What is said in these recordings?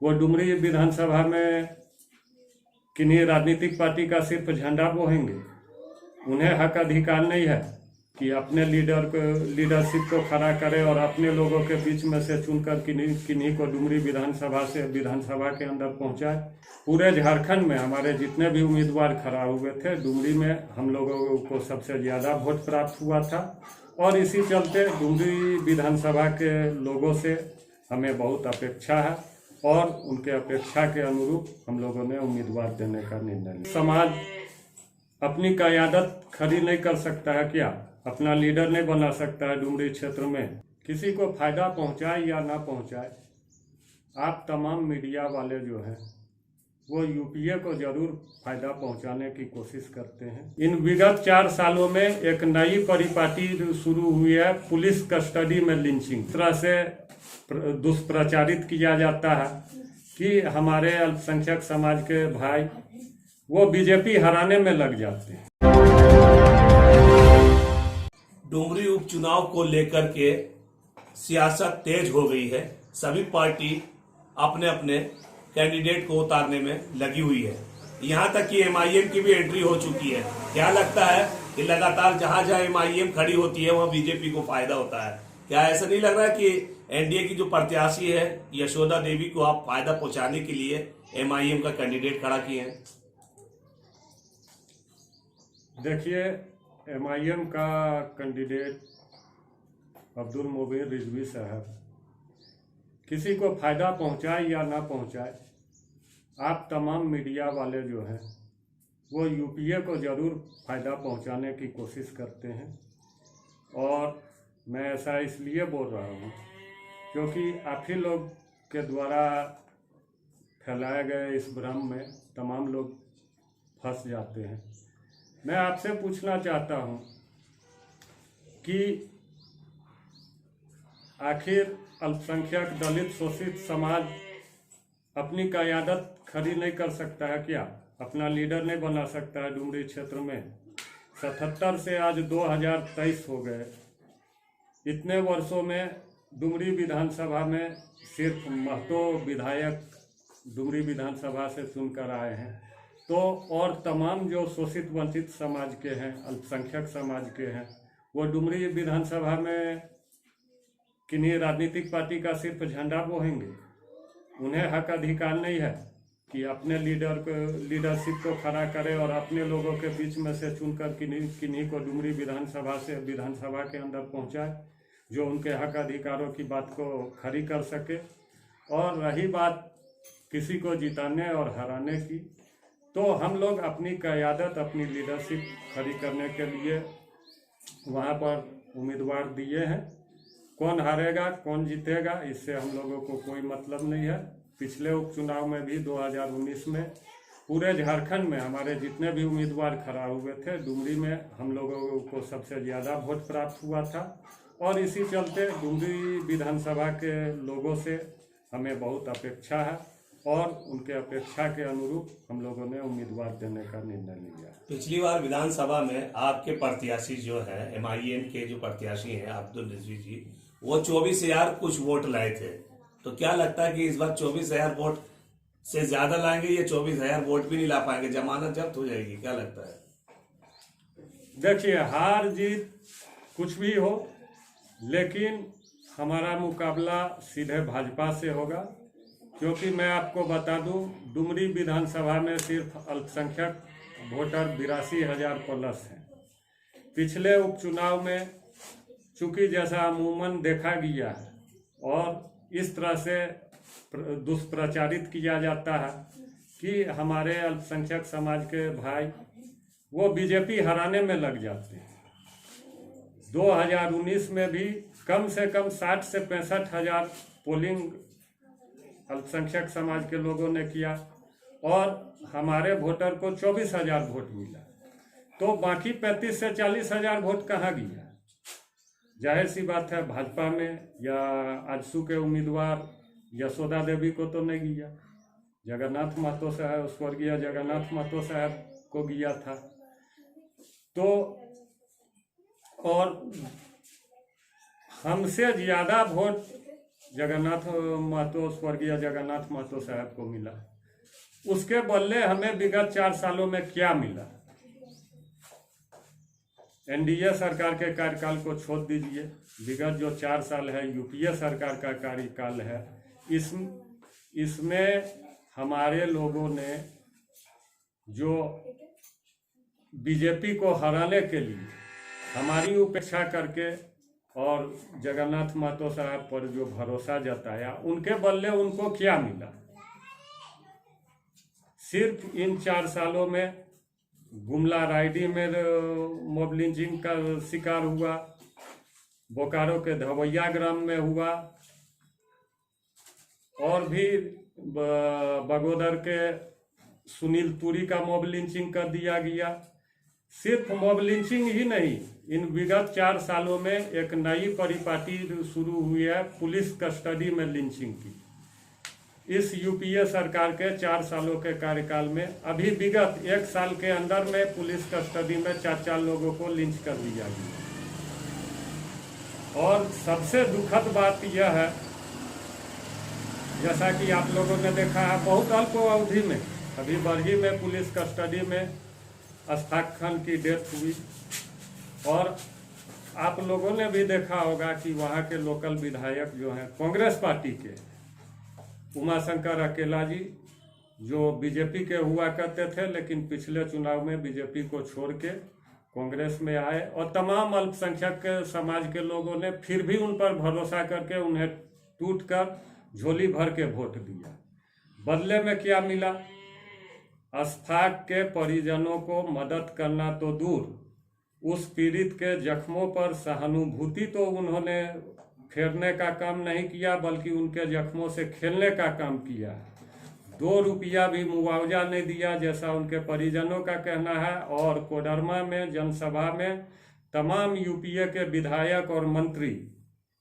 वो डुमरी विधानसभा में किन्हीं राजनीतिक पार्टी का सिर्फ झंडा बोहेंगे। उन्हें हक अधिकार नहीं है कि अपने लीडरशिप को खड़ा करे और अपने लोगों के बीच में से चुनकर किन्हीं को डुमरी विधानसभा के अंदर पहुंचाए। पूरे झारखंड में हमारे जितने भी उम्मीदवार खड़ा हुए थे, डुमरी में हम लोगों को सबसे ज़्यादा वोट प्राप्त हुआ था और इसी चलते डुमरी विधानसभा के लोगों से हमें बहुत अपेक्षा है और उनके अपेक्षा के अनुरूप हम लोगों ने उम्मीदवार देने का निर्णय लिया। समाज अपनी क़यादत खड़ी नहीं कर सकता है क्या? अपना लीडर नहीं बना सकता है डुमरी क्षेत्र में? किसी को फायदा पहुंचाए या ना पहुंचाए, आप तमाम मीडिया वाले जो हैं वो यूपीए को जरूर फायदा पहुंचाने की कोशिश करते हैं। इन विगत 4 सालों में एक नई परिपाटी शुरू हुई है, पुलिस कस्टडी में लिंचिंग। इस तरह से दुष्प्रचारित किया जाता है कि हमारे अल्पसंख्यक समाज के भाई वो बीजेपी हराने में लग जाते हैं। डुमरी उपचुनाव को लेकर के सियासत तेज हो गई है। सभी पार्टी अपने अपने कैंडिडेट को उतारने में लगी हुई है। यहां तक कि एमआईएम की भी एंट्री हो चुकी है। क्या लगता है कि लगातार जहां जहां एमआईएम खड़ी होती है वहां बीजेपी को फायदा होता है? क्या ऐसा नहीं लग रहा है कि एनडीए की जो प्रत्याशी है यशोदा देवी को आप फायदा पहुंचाने के लिए एमआईएम का कैंडिडेट खड़ा किए हैं? देखिए, एमआईएम का कैंडिडेट अब्दुल मोबिन रिजवी साहब किसी को फायदा पहुंचाए या ना पहुंचाए, आप तमाम मीडिया वाले जो हैं वो यूपीए को जरूर फायदा पहुंचाने की कोशिश करते हैं। और मैं ऐसा इसलिए बोल रहा हूँ क्योंकि आप ही लोग के द्वारा फैलाए गए इस भ्रम में तमाम लोग फंस जाते हैं। मैं आपसे पूछना चाहता हूं कि आखिर अल्पसंख्यक, दलित, शोषित समाज अपनी क़यादत खड़ी नहीं कर सकता है क्या? अपना लीडर नहीं बना सकता है डुमरी क्षेत्र में? 77 से आज 2023 हो गए। इतने वर्षों में डुमरी विधानसभा में सिर्फ महतो विधायक डुमरी विधानसभा से चुनकर आए हैं। तो और तमाम जो शोषित वंचित समाज के हैं, अल्पसंख्यक समाज के हैं, वो डुमरी विधानसभा में किन्हीं राजनीतिक पार्टी का सिर्फ झंडा बोहेंगे। उन्हें हक अधिकार नहीं है कि अपने लीडरशिप को खड़ा करे और अपने लोगों के बीच में से चुनकर किन्हीं को डुमरी विधानसभा के अंदर पहुंचाए जो उनके हक अधिकारों की बात को खड़ी कर सके। और रही बात किसी को जिताने और हराने की, तो हम लोग अपनी क़यादत, अपनी लीडरशिप खड़ी करने के लिए वहाँ पर उम्मीदवार दिए हैं। कौन हारेगा कौन जीतेगा इससे हम लोगों को कोई मतलब नहीं है। पिछले उपचुनाव में भी 2019 में पूरे झारखंड में हमारे जितने भी उम्मीदवार खड़ा हुए थे, डुमरी में हम लोगों को सबसे ज़्यादा वोट प्राप्त हुआ था और इसी चलते डुमरी विधानसभा के लोगों से हमें बहुत अपेक्षा है और उनके अपेक्षा के अनुरूप हम लोगों ने उम्मीदवार देने का निर्णय लिया। पिछली बार विधानसभा में आपके प्रत्याशी जो है एमआईएम के जो प्रत्याशी हैं अब्दुल रिजवी जी, वो 24,000 कुछ वोट लाए थे। तो क्या लगता है कि इस बार 24,000 वोट से ज्यादा लाएंगे? ये 24,000 वोट भी नहीं ला पाएंगे, जमानत जब्त हो जाएगी? क्या लगता है? देखिए, हार जीत कुछ भी हो, लेकिन हमारा मुकाबला सीधे भाजपा से होगा। क्योंकि मैं आपको बता दूं, डुमरी विधानसभा में सिर्फ अल्पसंख्यक वोटर 82,000 प्लस हैं। पिछले उपचुनाव में चूंकि जैसा अमूमन देखा गया है और इस तरह से दुष्प्रचारित किया जाता है कि हमारे अल्पसंख्यक समाज के भाई वो बीजेपी हराने में लग जाते हैं। 2019 में भी कम से कम 60 से 65,000 पोलिंग अल्पसंख्यक समाज के लोगों ने किया और हमारे वोटर को 24,000 वोट मिला। तो बाकी 35 से 40,000 वोट कहाँ गया? जाहिर सी बात है, भाजपा में या आजसू के उम्मीदवार यशोदा देवी को तो नहीं गया, जगन्नाथ महतो साहब, स्वर्गीय जगन्नाथ महतो साहब को गया था। तो और हमसे ज़्यादा वोट जगन्नाथ महतो, स्वर्गीय जगन्नाथ महतो साहब को मिला। उसके बदले हमें विगत 4 सालों में क्या मिला? एनडीए सरकार के कार्यकाल को छोड़ दीजिए, विगत जो 4 साल है यूपीए सरकार का कार्यकाल है, इसमें हमारे लोगों ने जो बीजेपी को हराने के लिए हमारी उपेक्षा करके और जगन्नाथ महतो साहब पर जो भरोसा जताया, उनके बदले उनको क्या मिला? सिर्फ इन 4 सालों में गुमला रायडी में मॉब लिंचिंग का शिकार हुआ, बोकारो के धवैया ग्राम में हुआ, और भी बगोदर के सुनील तुरी का मॉब लिंचिंग कर दिया गया। सिर्फ मॉब लिंचिंग ही नहीं, इन विगत 4 सालों में एक नई परिपाटी शुरू हुई है पुलिस कस्टडी में लिंचिंग की। इस यूपीए सरकार के 4 सालों के कार्यकाल में अभी विगत 1 साल के अंदर में पुलिस कस्टडी में 4 लोगों को लिंच कर दिया गया। और सबसे दुखद बात यह है, जैसा कि आप लोगों ने देखा है, बहुत अल्प अवधि में अभी बरही में पुलिस कस्टडी में अशफाक खान की डेथ हुई। और आप लोगों ने भी देखा होगा कि वहाँ के लोकल विधायक जो हैं कांग्रेस पार्टी के, उमाशंकर अकेला जी, जो बीजेपी के हुआ करते थे लेकिन पिछले चुनाव में बीजेपी को छोड़ के कांग्रेस में आए, और तमाम अल्पसंख्यक समाज के लोगों ने फिर भी उन पर भरोसा करके उन्हें टूटकर झोली भर के वोट दिया। बदले में क्या मिला? अशफाक के परिजनों को मदद करना तो दूर, उस पीड़ित के जख्मों पर सहानुभूति तो उन्होंने फेरने का काम नहीं किया, बल्कि उनके जख्मों से खेलने का काम किया। 2 रुपया भी मुआवजा नहीं दिया, जैसा उनके परिजनों का कहना है। और कोडरमा में जनसभा में तमाम यूपीए के विधायक और मंत्री,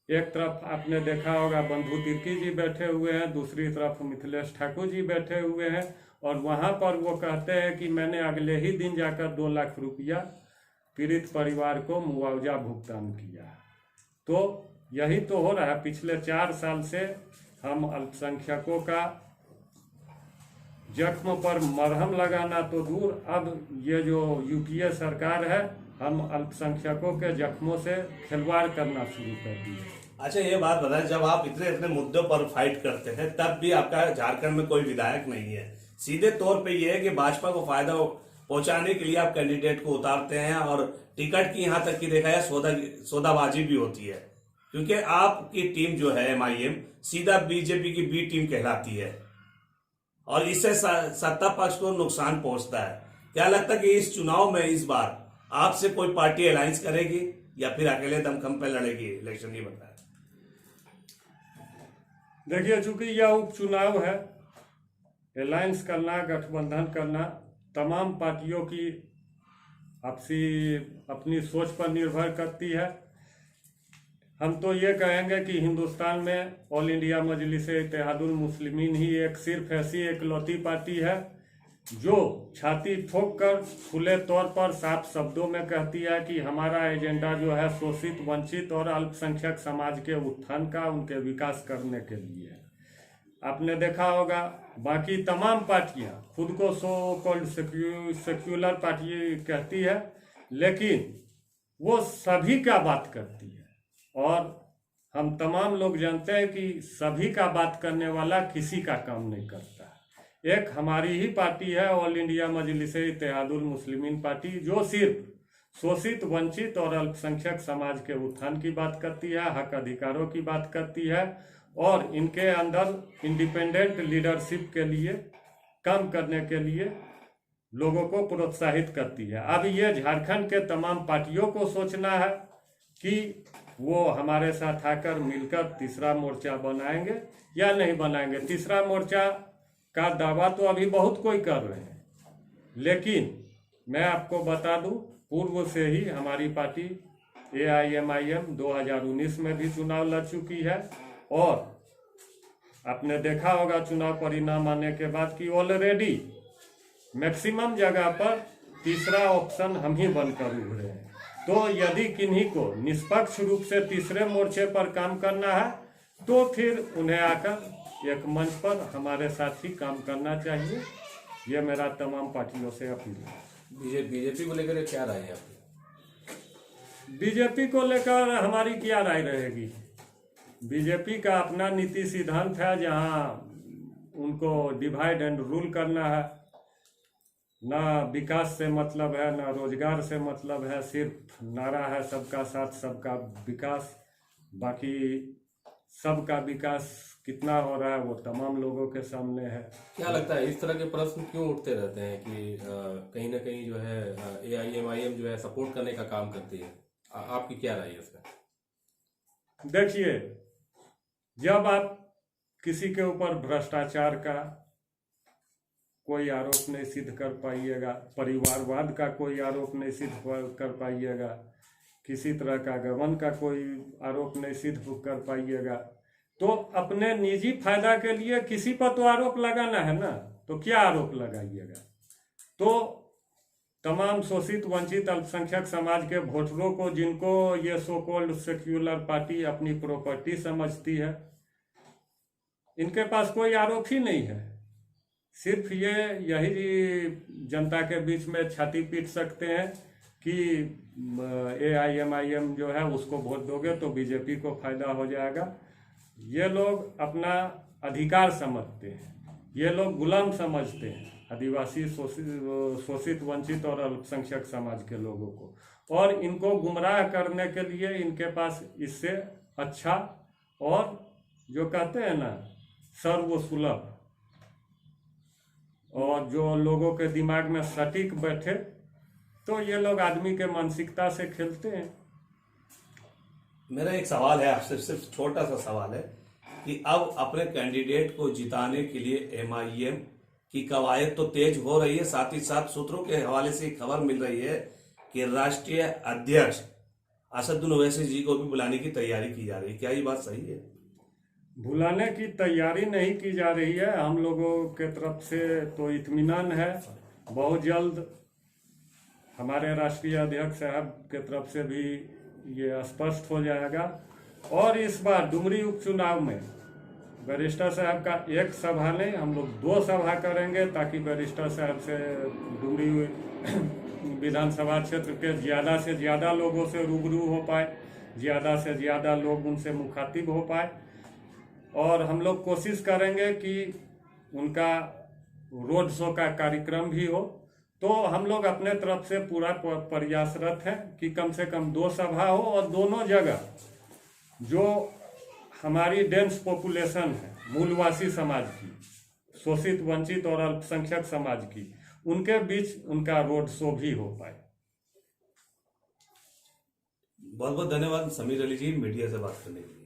एक तरफ आपने देखा होगा बंधु तिर्की जी बैठे हुए हैं, दूसरी तरफ मिथिलेश ठाकुर जी बैठे हुए हैं, और वहां पर वो कहते हैं कि मैंने अगले ही दिन जाकर 2 लाख रुपया पीड़ित परिवार को मुआवजा भुगतान किया। तो यही तो हो रहा है। पिछले 4 साल से हम अल्पसंख्यकों का जख्म पर मरहम लगाना तो दूर, अब ये जो यूपीए सरकार है, हम अल्पसंख्यकों के जख्मों से खिलवाड़ करना शुरू कर दिए। अच्छा, ये बात बताएं, जब आप इतने मुद्दों पर फाइट करते हैं तब भी आपका झारखंड में कोई विधायक नहीं है। सीधे तौर पे ये है कि भाजपा को फायदा पहुंचाने के लिए आप कैंडिडेट को उतारते हैं, और टिकट की यहाँ तक की देखा है सौदाबाजी भी होती है, क्योंकि आपकी टीम जो है एमआईएम सीधा बीजेपी की बी टीम कहलाती है, और इससे सत्ता पक्ष को नुकसान पहुंचता है। क्या लगता है कि इस चुनाव में इस बार आपसे कोई पार्टी अलायंस करेगी या फिर अकेले दमखम पे लड़ेगी इलेक्शन? ये बताया। देखिए, चूंकि यह उपचुनाव है, अलायंस करना, गठबंधन करना तमाम पार्टियों की आपसी अपनी सोच पर निर्भर करती है। हम तो ये कहेंगे कि हिंदुस्तान में ऑल इंडिया मजलिस-ए-इत्तेहादुल मुस्लिमीन ही एक सिर्फ ऐसी एकलौती पार्टी है जो छाती ठोक कर खुले तौर पर साफ शब्दों में कहती है कि हमारा एजेंडा जो है शोषित, वंचित और अल्पसंख्यक समाज के उत्थान का, उनके विकास करने के लिए है। आपने देखा होगा बाकी तमाम पार्टियां खुद को सो कॉल्ड सेक्युलर पार्टी कहती है, लेकिन वो सभी का बात करती है, और हम तमाम लोग जानते हैं कि सभी का बात करने वाला किसी का काम नहीं करता। एक हमारी ही पार्टी है ऑल इंडिया मजलिस-ए-इत्तेहादुल मुस्लिमीन पार्टी, जो सिर्फ शोषित, वंचित और अल्पसंख्यक समाज के उत्थान की बात करती है, हक अधिकारों की बात करती है, और इनके अंदर इंडिपेंडेंट लीडरशिप के लिए काम करने के लिए लोगों को प्रोत्साहित करती है। अब ये झारखंड के तमाम पार्टियों को सोचना है कि वो हमारे साथ आकर मिलकर तीसरा मोर्चा बनाएंगे या नहीं बनाएंगे। तीसरा मोर्चा का दावा तो अभी बहुत कोई कर रहे हैं, लेकिन मैं आपको बता दूं, पूर्व से ही हमारी पार्टी AIMIM 2019 में भी चुनाव लड़ चुकी है, और आपने देखा होगा चुनाव परिणाम आने के बाद कि ऑलरेडी मैक्सिमम जगह पर तीसरा ऑप्शन हम ही बनकर उभरे हैं। तो यदि किन्हीं को निष्पक्ष रूप से तीसरे मोर्चे पर काम करना है तो फिर उन्हें आकर एक मंच पर हमारे साथ ही काम करना चाहिए। ये मेरा तमाम पार्टियों से अपील है। बीजेपी को लेकर क्या राय है आपकी? बीजेपी को लेकर हमारी क्या राय रहेगी? बीजेपी का अपना नीति सिद्धांत है, जहां उनको डिवाइड एंड रूल करना है। ना विकास से मतलब है, ना रोजगार से मतलब है, सिर्फ नारा है सबका साथ सबका विकास। बाकी सबका विकास कितना हो रहा है वो तमाम लोगों के सामने है। क्या लगता है इस तरह के प्रश्न क्यों उठते रहते हैं कि कहीं ना कहीं जो है AIMIM जो है सपोर्ट करने का काम करती है? आपकी क्या राय है इसमें? देखिए, जब आप किसी के ऊपर भ्रष्टाचार का कोई आरोप नहीं सिद्ध कर पाइएगा, परिवारवाद का कोई आरोप नहीं सिद्ध कर पाइएगा, किसी तरह का गबन का कोई आरोप नहीं सिद्ध कर पाइएगा, तो अपने निजी फायदा के लिए किसी पर तो आरोप लगाना है ना। तो क्या आरोप लगाइएगा? तो तमाम शोषित वंचित अल्पसंख्यक समाज के वोटरों को, जिनको ये सो कॉल्ड सेक्युलर पार्टी अपनी प्रॉपर्टी समझती है, इनके पास कोई आरोप ही नहीं है। सिर्फ ये यही जनता के बीच में छाती पीट सकते हैं कि AIMIM जो है उसको वोट दोगे तो बीजेपी को फायदा हो जाएगा। ये लोग अपना अधिकार समझते हैं, ये लोग गुलाम समझते हैं आदिवासी शोषित वंचित और अल्पसंख्यक समाज के लोगों को, और इनको गुमराह करने के लिए इनके पास इससे अच्छा और जो कहते हैं ना सर्वसुलभ, और जो लोगों के दिमाग में सटीक बैठे, तो ये लोग आदमी के मानसिकता से खेलते हैं। मेरा एक सवाल है आपसे, सिर्फ छोटा सा सवाल है कि अब अपने कैंडिडेट को जिताने के लिए MIM की कवायद तो तेज हो रही है, साथ ही साथ सूत्रों के हवाले से खबर मिल रही है कि राष्ट्रीय अध्यक्ष असदुद्दीन ओवैसी जी को भी बुलाने की तैयारी की जा रही है। क्या ये बात सही है? बुलाने की तैयारी नहीं की जा रही है, हम लोगों के तरफ से तो इत्मीनान है। बहुत जल्द हमारे राष्ट्रीय अध्यक्ष साहब के तरफ से भी ये स्पष्ट हो जाएगा। और इस बार डुमरी उपचुनाव में बैरिस्टर साहब का एक सभा नहीं, हम लोग 2 सभा करेंगे, ताकि बैरिस्टर साहब से डुमरी विधानसभा क्षेत्र के ज़्यादा से ज़्यादा लोगों से रूबरू हो पाए, ज़्यादा से ज़्यादा लोग उनसे मुखातिब हो पाए। और हम लोग कोशिश करेंगे कि उनका रोड शो का कार्यक्रम भी हो। तो हम लोग अपने तरफ से पूरा प्रयासरत हैं कि कम से कम 2 सभा हो, और दोनों जगह जो हमारी डेंस पॉपुलेशन है, मूलवासी समाज की, शोषित वंचित और अल्पसंख्यक समाज की, उनके बीच उनका रोड शो भी हो पाए। बहुत बहुत धन्यवाद समीर अली जी मीडिया से बात करने के लिए।